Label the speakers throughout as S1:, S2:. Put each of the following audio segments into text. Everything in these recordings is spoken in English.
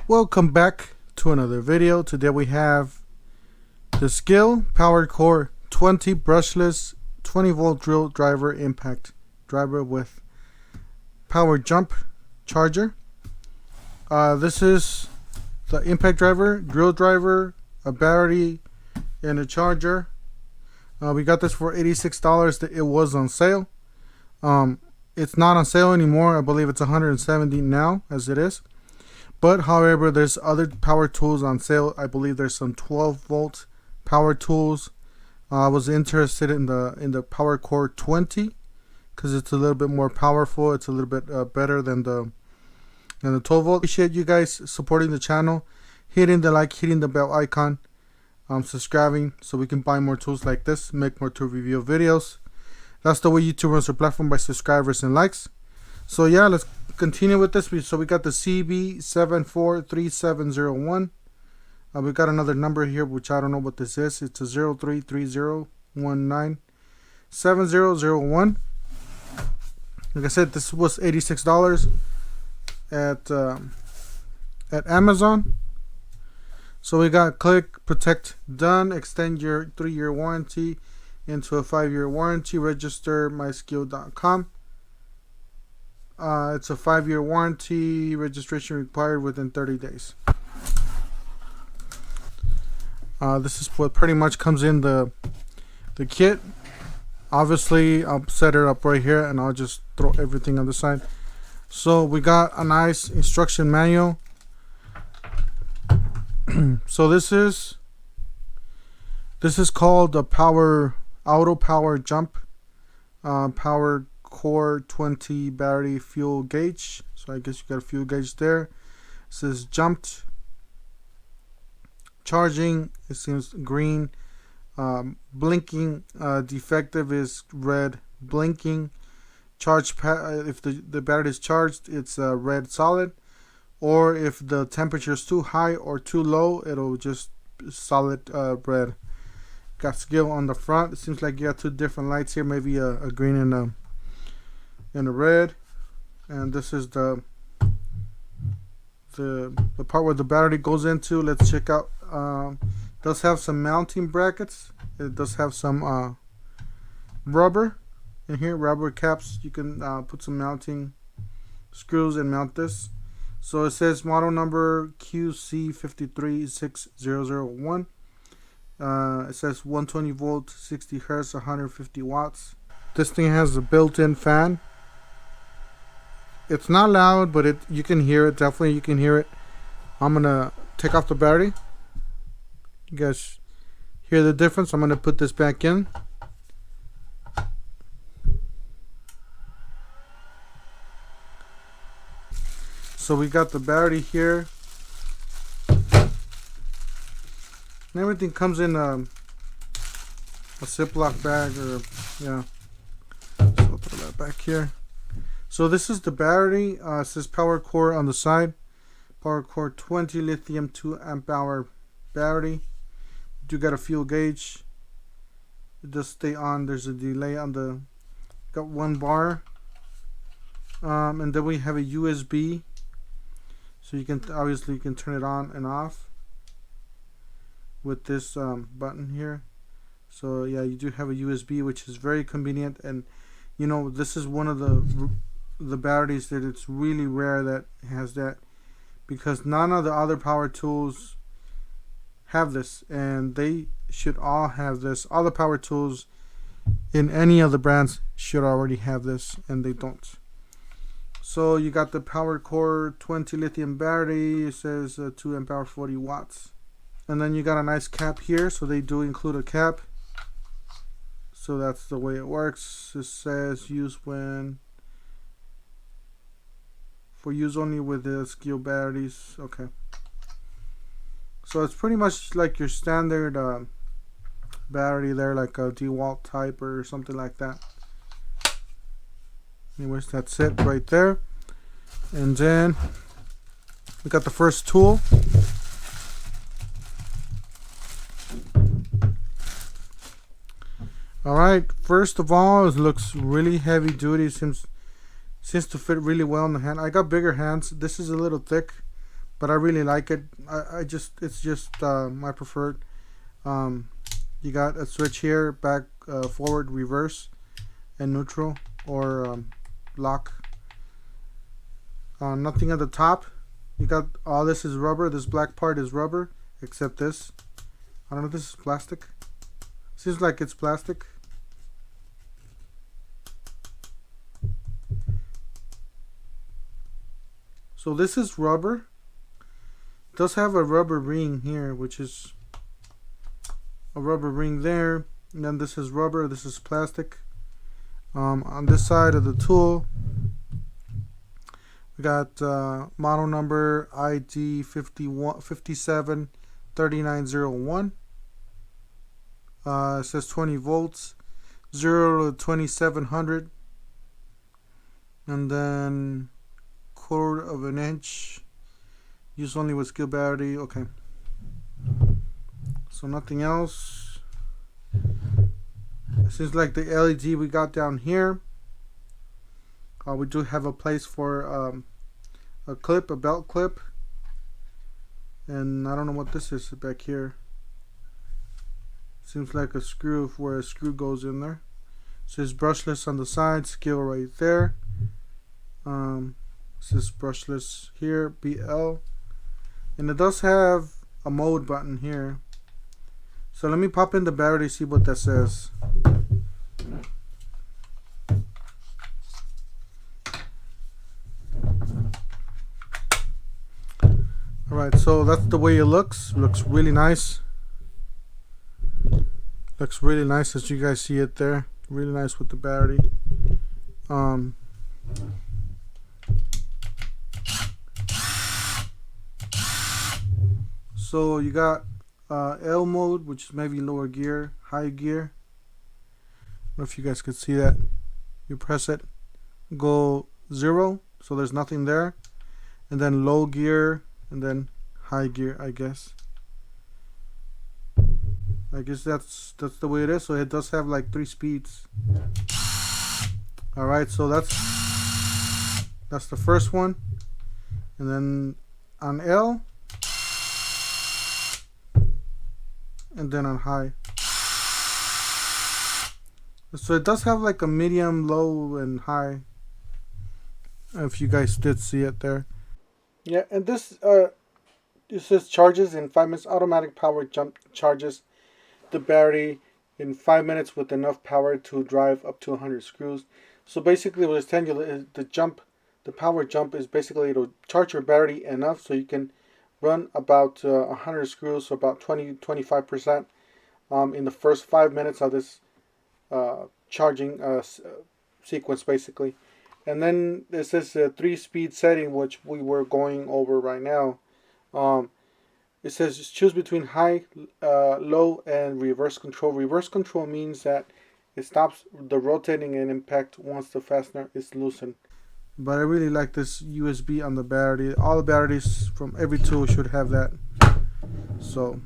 S1: Welcome back to another video. Today we have the Skil PWRCore 20 brushless 20-volt drill driver impact driver with power jump charger. This is the impact driver, drill driver, a battery, and a charger. We got this for $86. It was on sale. It's not on sale anymore. I believe it's $170 now as it is. But however, there's other power tools on sale. I believe there's some 12-volt power tools. I was interested in the PWRCore 20 because it's a little bit more powerful. It's a little bit better than the 12-volt. Appreciate you guys supporting the channel, hitting the like, hitting the bell icon, subscribing so we can buy more tools like this, make more tool review videos. That's the way YouTube runs their platform, by subscribers and likes. So yeah, let's continue with this. So we got the CB743701. We got another number here, which I don't know what this is. It's a 0330197001. Like I said, this was $86 at Amazon. So we got click, protect, done, extend your 3-year warranty into a 5-year warranty, register myskil.com. It's a 5-year warranty, registration required within 30 days. This is what pretty much comes in the kit. Obviously, I'll set it up right here and I'll just throw everything on the side. So we got a nice instruction manual. So this is called the auto power jump PWRCore 20 battery fuel gauge. So I guess you got a fuel gauge there. It says jumped, charging, it seems green, blinking, defective is red, blinking, charge if the battery is charged, it's red solid, or if the temperature is too high or too low, it'll just solid red. Got Skil on the front. It seems like you got two different lights here, maybe a green and a red. And this is the part where the battery goes into. Let's check out. Does have some mounting brackets. It does have some rubber in here, rubber caps. You can put some mounting screws and mount this. So it says model number QC536001. It says 120 volt, 60 hertz, 150 watts. This thing has a built-in fan. It's not loud, but you can hear it. Definitely you can hear it. I'm gonna take off the battery. You guys hear the difference? I'm gonna put this back in. So we got the battery here. And everything comes in a Ziploc bag, or yeah. So I'll throw that back here. So this is the battery. It says PWRCore on the side. PWRCore 20 lithium 2 amp hour battery. You do got a fuel gauge. It does stay on. There's a delay on the. Got 1 bar. And then we have a USB. So you can obviously you can turn it on and off with this button here. So yeah, you do have a USB, which is very convenient. And you know, this is one of the batteries that it's really rare that has that, because none of the other power tools have this, and they should all have this. All the power tools in any of the brands should already have this, and they don't. So you got the PWRCore 20 lithium battery. It says 2 amp hour, 40 watts. And then you got a nice cap here, so they do include a cap. So that's the way it works. It says use use only with the Skil batteries. Okay. So it's pretty much like your standard battery there, like a DeWalt type or something like that. Anyways, that's it right there. And then we got the first tool. Alright, first of all, it looks really heavy duty. Seems to fit really well in the hand. I got bigger hands. This is a little thick, but I really like it. It's just my preferred. You got a switch here, back, forward, reverse, and neutral, or lock. Nothing at the top. You got all this is rubber. This black part is rubber, except this. I don't know if this is plastic. Seems like it's plastic. So this is rubber. It does have a rubber ring here, which is a rubber ring there. And then this is rubber. This is plastic. On this side of the tool, we got model number ID 57301. It says 20 volts, 0 to 2700, and then 1/4 of an inch. Use only with Skil battery. Okay. So nothing else. It seems like the LED we got down here. We do have a place for a clip, a belt clip, and I don't know what this is back here. Seems like a screw, where a screw goes in there. It says brushless on the side, Skil right there. It says brushless here, BL, and it does have a mode button here. So let me pop in the battery, see what that says. Alright, so that's the way it looks. Looks really nice. Looks really nice, as you guys see it there. Really nice with the battery. So you got L mode, which is maybe lower gear, high gear. I don't know if you guys could see that. You press it, go 0, so there's nothing there, and then low gear, and then high gear. I guess that's the way it is. So it does have like 3 speeds. All right, so that's the first one, and then on L, and then on high. So it does have like a medium, low, and high, if you guys did see it there. Yeah, and this it says charges in 5 minutes. Automatic power jump charges the battery in 5 minutes with enough power to drive up to 100 screws. So basically what it's telling you is the power jump is basically it'll charge your battery enough so you can run about 100 screws, so about 20-25% in the first 5 minutes of this charging sequence basically. And then this is a 3-speed setting, which we were going over right now. It says choose between high, low, and reverse control. Reverse control means that it stops the rotating and impact once the fastener is loosened. But I really like this USB on the battery. All the batteries from every tool should have that. So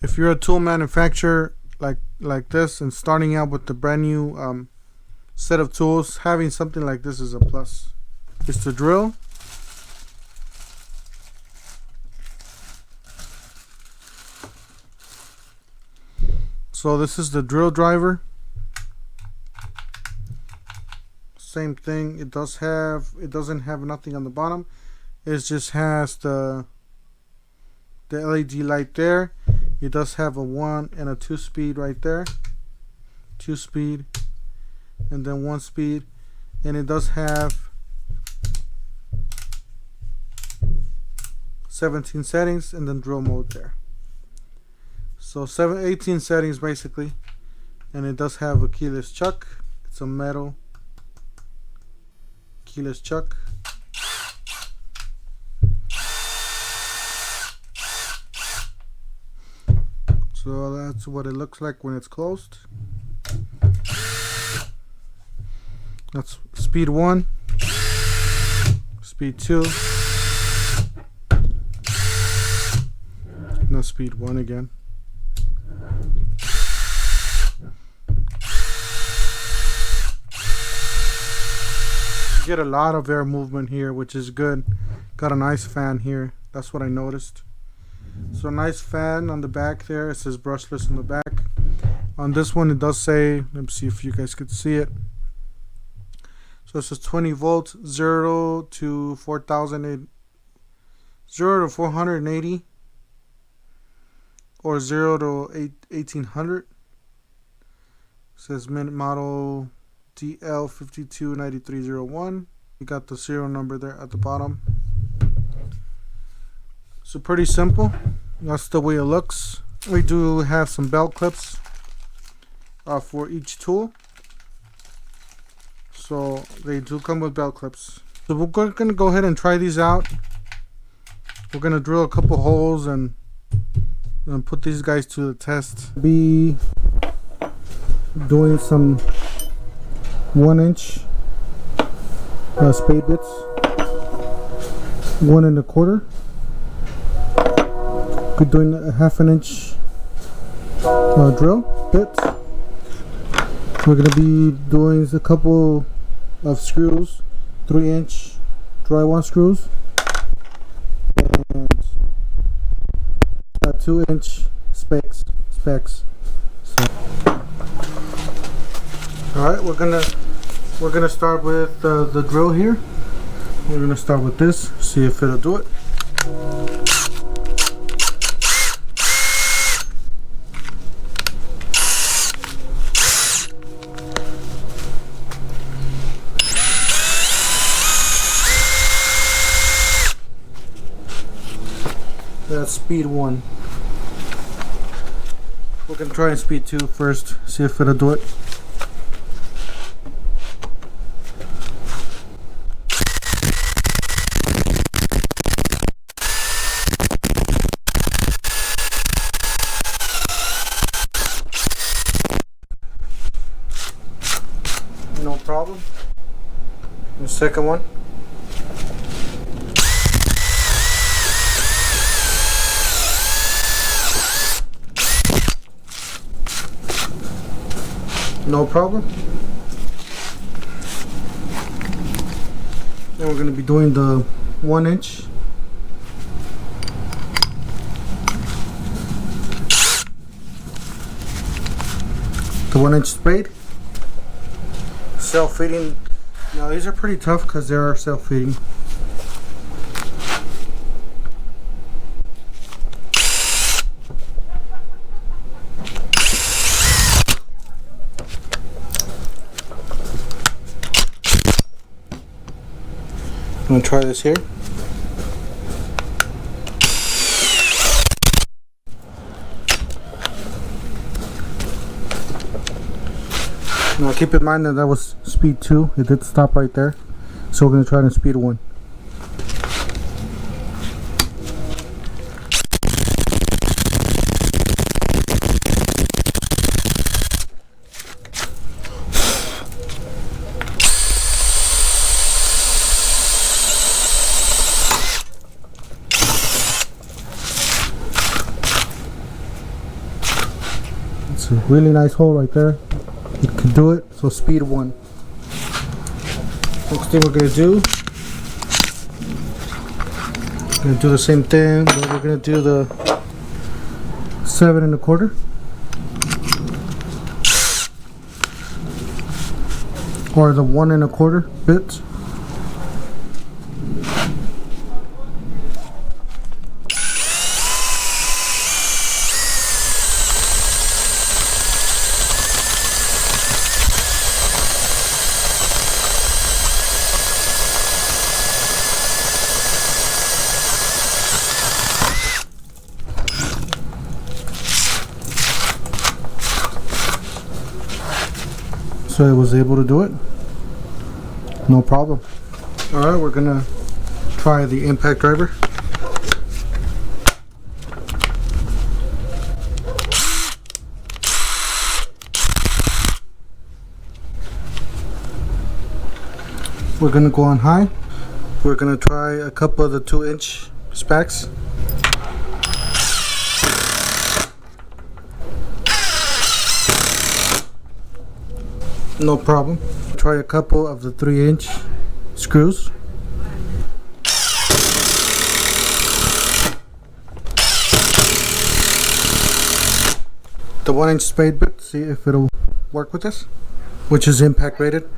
S1: if you're a tool manufacturer like this and starting out with the brand new set of tools, having something like this is a plus. It's the drill. So this is the drill driver. Same thing. It doesn't have nothing on the bottom. It just has the LED light there. It does have a 1 and a 2 speed right there. 2 speed and then 1 speed, and it does have 17 settings and then drill mode there. So 18 settings basically, and it does have a keyless chuck. It's a metal keyless chuck. So that's what it looks like when it's closed. That's speed 1, speed 2, no, speed 1 again. get a lot of air movement here, which is good. Got a nice fan here. That's what I noticed. So nice fan on the back there. It says brushless on the back. On this one it does say, let me see if you guys could see it. So it says 20 volts, 0 to 4,000, 0 to 480, or 0 to 1800. It says mint model DL529301. You got the serial number there at the bottom. So pretty simple. That's the way it looks. We do have some belt clips for each tool. So they do come with belt clips. So we're going to go ahead and try these out. We're going to drill a couple holes and put these guys to the test. Be doing some 1-inch spade bits, 1 1/4. We're doing a 1/2 inch drill bit. We're going to be doing a couple of screws, 3-inch drywall screws, and 2-inch specs. So, all right, we're gonna start with the drill here. We're gonna start with this, see if it'll do it. That's speed 1. We're gonna try speed 2 first, see if it'll do it. No problem. The second one. No problem. Then we're going to be doing the 1-inch. The 1-inch spade. Self-feeding. Now these are pretty tough because they are self-feeding. I'm gonna try this here. Now keep in mind that that was speed 2. It did stop right there. So we're gonna try to speed 1. It's a really nice hole right there. It could do it. So speed 1. Next thing we're gonna do, the same thing, but we're gonna do the 7 1/4, or the 1 1/4 bits. So I was able to do it, no problem. Alright, we're gonna try the impact driver. We're gonna go on high. We're gonna try a couple of the 2-inch specs. No problem. Try a couple of the 3-inch screws. The 1-inch spade bit, see if it'll work with this, which is impact rated.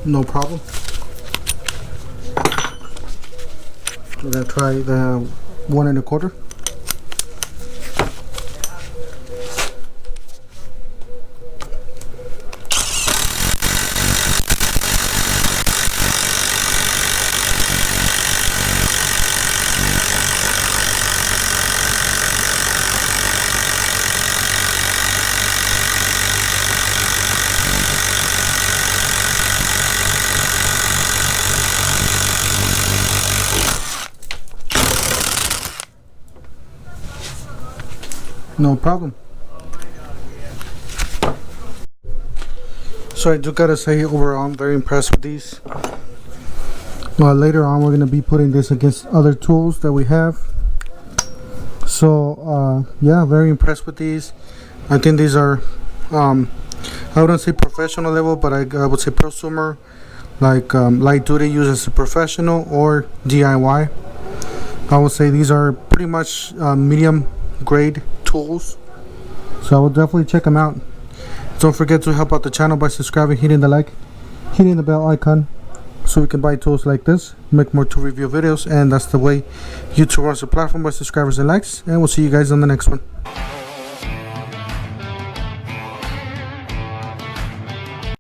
S1: No problem. We're gonna try the 1 1/4. No problem. So I do gotta say, overall I'm very impressed with these. Later on we're going to be putting this against other tools that we have. So yeah, very impressed with these. I think these are I wouldn't say professional level, but I would say prosumer, like light duty use as a professional or DIY. I would say these are pretty much medium grade tools, so I will definitely check them out. Don't forget to help out the channel by subscribing, hitting the like, hitting the bell icon, so we can buy tools like this, make more tool review videos, and that's the way YouTube runs the platform, by subscribers and likes. And we'll see you guys on the next one.